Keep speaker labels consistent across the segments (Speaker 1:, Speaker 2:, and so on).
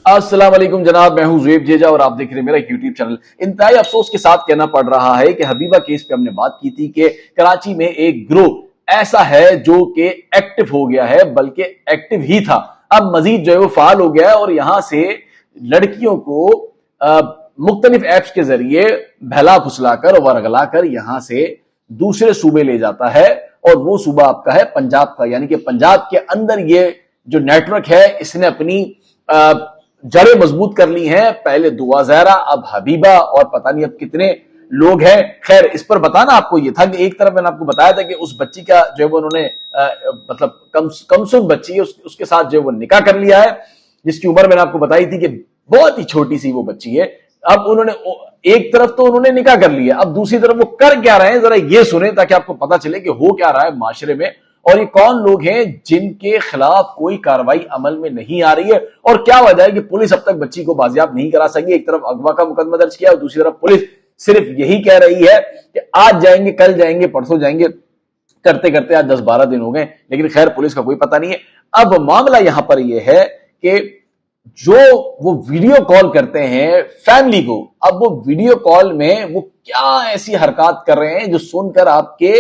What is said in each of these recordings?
Speaker 1: अस्सलाम वालेकुम जनाब, मैं हूं ज़ुएब जेजा और आप देख रहे हैं मेरा यूट्यूब चैनल। इंतहाई अफसोस के साथ कहना पड़ रहा है कि हबीबा केस पे हमने बात की थी कि कराची में एक ग्रोह ऐसा है जो कि एक्टिव हो गया है, बल्कि एक्टिव ही था, अब मजीद जो है वो फाल हो गया है और यहां से लड़कियों को मुख्तलिफ ऐप्स के जरिए बहला फुसलाकर वरगलाकर यहां से दूसरे सूबे ले जाता है। और वो सूबा आपका है पंजाब का, यानी कि पंजाब के अंदर ये जो नेटवर्क है इसने अपनी जड़ें मजबूत कर ली हैं। पहले दुआ ज़हरा, अब हबीबा और पता नहीं अब कितने लोग हैं। खैर, इस पर बताना आपको ये था कि एक तरफ मैंने आपको बताया था कि उस बच्ची का जो है वो उन्होंने मतलब कमसुन बच्ची है, उसके साथ जो है वो निकाह कर लिया है, जिसकी उम्र मैंने आपको बताई थी कि बहुत ही छोटी सी वो बच्ची है। अब उन्होंने एक तरफ तो उन्होंने निकाह कर लिया, अब दूसरी तरफ वो कर क्या रहे हैं जरा ये सुने, ताकि आपको पता चले कि हो क्या रहा है माशरे में और ये कौन लोग हैं जिनके खिलाफ कोई कार्रवाई अमल में नहीं आ रही है और क्या वजह है कि पुलिस अब तक बच्ची को बाजियाब नहीं करा सकी। एक तरफ अगवा का मुकदमा दर्ज किया और दूसरी तरफ पुलिस सिर्फ यही कह रही है कि आज जाएंगे, कल जाएंगे, परसों जाएंगे, करते करते आज 10-12 दिन हो गए, लेकिन खैर पुलिस का कोई पता नहीं है। अब मामला यहां पर यह है कि जो वो वीडियो कॉल करते हैं फैमिली को, अब वो वीडियो कॉल में वो क्या ऐसी हरकत कर रहे हैं जो सुनकर आपके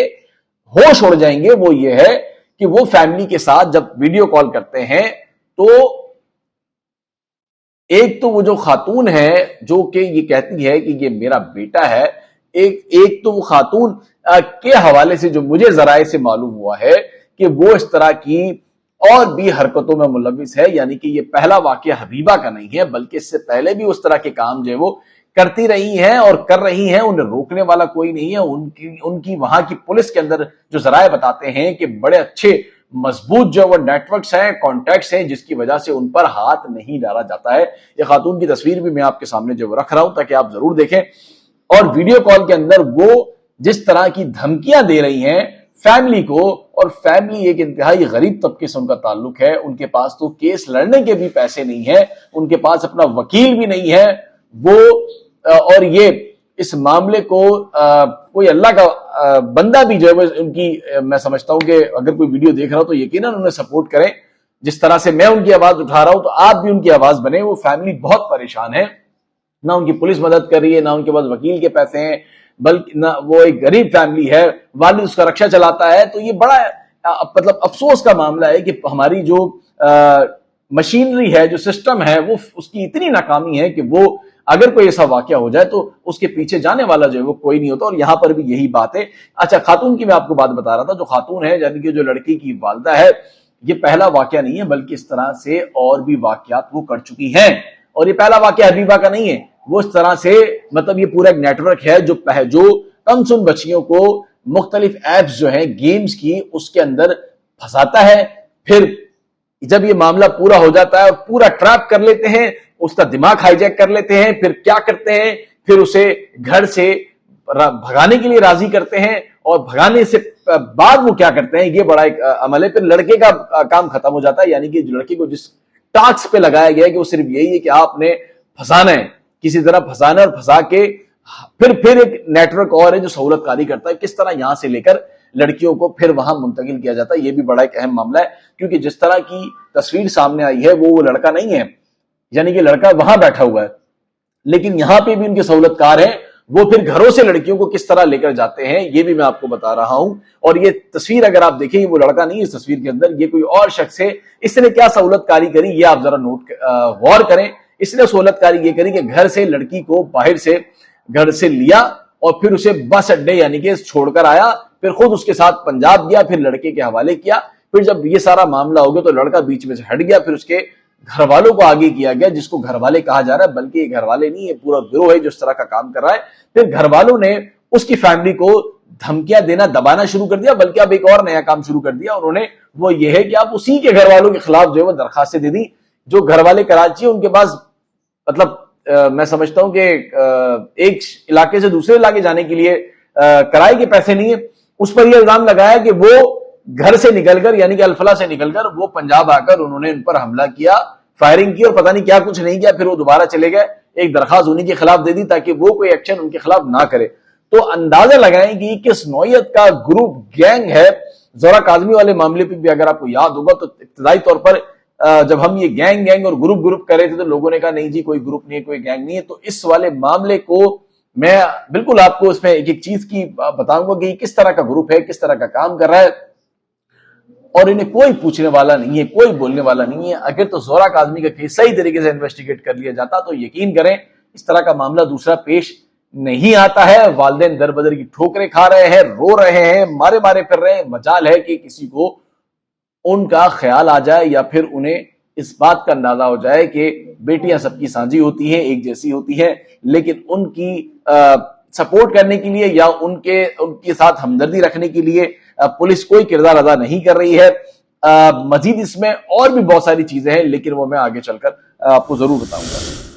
Speaker 1: होश उड़ जाएंगे। वो ये है कि वो फैमिली के साथ जब वीडियो कॉल करते हैं तो एक तो वो जो खातून है जो कि ये कहती है कि ये मेरा बेटा है, एक तो वो खातून के हवाले से जो मुझे जराए से मालूम हुआ है कि वो इस तरह की और भी हरकतों में मुलविस है, यानी कि ये पहला वाकया हबीबा का नहीं है, बल्कि इससे पहले भी उस तरह के काम जो है वो करती रही हैं और कर रही हैं। उन्हें रोकने वाला कोई नहीं है। उनकी वहां की पुलिस के अंदर जो जराए बताते हैं कि बड़े अच्छे मजबूत जो वो नेटवर्क्स हैं, कॉन्टैक्ट्स हैं, जिसकी वजह से उन पर हाथ नहीं डाला जाता है। ये खातून की तस्वीर भी मैं आपके सामने जो रख रहा हूं ताकि आप जरूर देखें। और वीडियो कॉल के अंदर वो जिस तरह की धमकियां दे रही हैं फैमिली को, और फैमिली एक इंतहाई गरीब तबके से उनका ताल्लुक है, उनके पास तो केस लड़ने के भी पैसे नहीं है, उनके पास अपना वकील भी नहीं है वो। और ये इस मामले को कोई अल्लाह का बंदा भी जो है उनकी मैं समझता हूं कि अगर कोई वीडियो देख रहा हो तो यकीनन उन्हें सपोर्ट करें। जिस तरह से मैं उनकी आवाज उठा रहा हूं तो आप भी उनकी आवाज बने। वो फैमिली बहुत परेशान है, ना उनकी पुलिस मदद कर रही है, ना उनके पास वकील के पैसे हैं, बल्कि ना वो एक गरीब फैमिली है, वालिद उसका रक्षा चलाता है। तो ये बड़ा मतलब अफसोस का मामला है कि हमारी जो मशीनरी है, जो सिस्टम है, वो उसकी इतनी नाकामी है कि वो अगर कोई ऐसा वाकया हो जाए तो उसके पीछे जाने वाला जो है वो कोई नहीं होता। और यहां पर भी यही बात है। अच्छा, खातून की मैं आपको बात बता रहा था। जो खातून है यानी कि जो लड़की की वालिदा है, ये पहला वाकया नहीं है, बल्कि इस तरह से और भी वाकयात वो कर चुकी हैं। और ये पहला वाकया हबीबा का नहीं है। वो इस तरह से मतलब ये पूरा एक नेटवर्क है जो कमसुन बच्चियों को मुख्तलिफ एप्स जो है गेम्स की उसके अंदर फंसाता है। फिर जब ये मामला पूरा हो जाता है और पूरा ट्रैप कर लेते हैं, उसका दिमाग हाईजैक कर लेते हैं, फिर क्या करते हैं, फिर उसे घर से भगाने के लिए राजी करते हैं और भगाने से बाद वो क्या करते हैं, ये बड़ा एक अमल है। फिर लड़के का काम खत्म हो जाता है, यानी कि लड़के को जिस टास्क पे लगाया गया है कि वो सिर्फ यही है कि आपने फंसाना है, किसी तरह फंसाना और फंसा के फिर एक नेटवर्क और है जो सहूलतकारी करता है किस तरह यहां से लेकर लड़कियों को फिर वहां मुंतकिल किया जाता है। यह भी बड़ा एक अहम मामला है, क्योंकि जिस तरह की तस्वीर सामने आई है वो लड़का नहीं है, यानी कि लड़का वहां बैठा हुआ है, लेकिन यहां पे भी उनके सहूलतकार हैं। वो फिर घरों से लड़कियों को किस तरह लेकर जाते हैं ये भी मैं आपको बता रहा हूं। और ये तस्वीर अगर आप देखें, वो लड़का नहीं है इस तस्वीर के अंदर, ये कोई और शख्स है। इसने क्या सहूलतकारी करी ये आप जरा गौर करें। इसने सहूलतकारी ये करी कि घर से लड़की को बाहर से घर से लिया और फिर उसे बस अड्डे यानी कि छोड़कर आया, फिर खुद उसके साथ पंजाब गया, फिर लड़के के हवाले किया। फिर जब ये सारा मामला हो गया तो लड़का बीच में से हट गया, फिर उसके घर वालों को आगे किया गया, जिसको घर वाले कहा जा रहा है, बल्कि ये घर वाले नहीं, ये पूरा गिरोह है जो इस तरह का काम कर रहा है। फिर घर वालों ने उसकी फैमिली को धमकियां देना, दबाना शुरू कर दिया, बल्कि अब एक और नया काम शुरू कर दिया उन्होंने। वो ये है कि आप उसी के घर वालों के खिलाफ जो है वो दरखास्तें दे दी। जो घर वाले कराची है उनके पास मतलब मैं समझता हूं कि एक इलाके से दूसरे इलाके जाने के लिए किराए के पैसे नहीं है। उस पर यह इल्जाम लगाया कि वो घर से निकलकर यानी कि अल्फला से निकलकर वो पंजाब आकर उन्होंने उन पर हमला किया, फायरिंग की और पता नहीं क्या कुछ नहीं किया। फिर वो दोबारा चले गए, एक दरखास्त उन्हीं के खिलाफ दे दी ताकि वो कोई एक्शन उनके खिलाफ ना करे। तो अंदाजा लगाएं कि किस नौयत का ग्रुप गैंग है। जोरा काजमी वाले मामले पर भी अगर आपको याद होगा तो इब्तदाई तौर पर جب ہم یہ گینگ اور گروپ کر رہے تھے تو لوگوں نے کہا نہیں جی کوئی گروپ نہیں ہے، کوئی گینگ نہیں ہے. تو اس والے معاملے کو میں بالکل آپ کو اس میں ایک چیز کی بتاؤں گا کہ یہ کس طرح کا گروپ ہے، کس طرح کا کام کر رہا ہے، اور انہیں کوئی پوچھنے والا نہیں ہے، کوئی بولنے والا نہیں ہے. اگر تو زہرہ کاظمی کا کیس صحیح طریقے سے انویسٹیگیٹ کر لیا جاتا تو یقین کریں اس طرح کا معاملہ دوسرا پیش نہیں آتا ہے. والدین در بدر کی ٹھوکریں کھا رہے ہیں، رو رہے ہیں، مارے پھر رہے ہیں. مجال ہے کہ کسی کو ان کا خیال آ جائے یا پھر انہیں اس بات کا اندازہ ہو جائے کہ بیٹیاں سب کی سانجھی ہوتی ہیں، ایک جیسی ہوتی ہیں، لیکن ان کی سپورٹ کرنے کے لیے یا ان کے ساتھ ہمدردی رکھنے کے لیے پولیس کوئی کردار ادا نہیں کر رہی ہے. مزید اس میں اور بھی بہت ساری چیزیں ہیں لیکن وہ میں آگے چل کر آپ کو ضرور بتاؤں گا.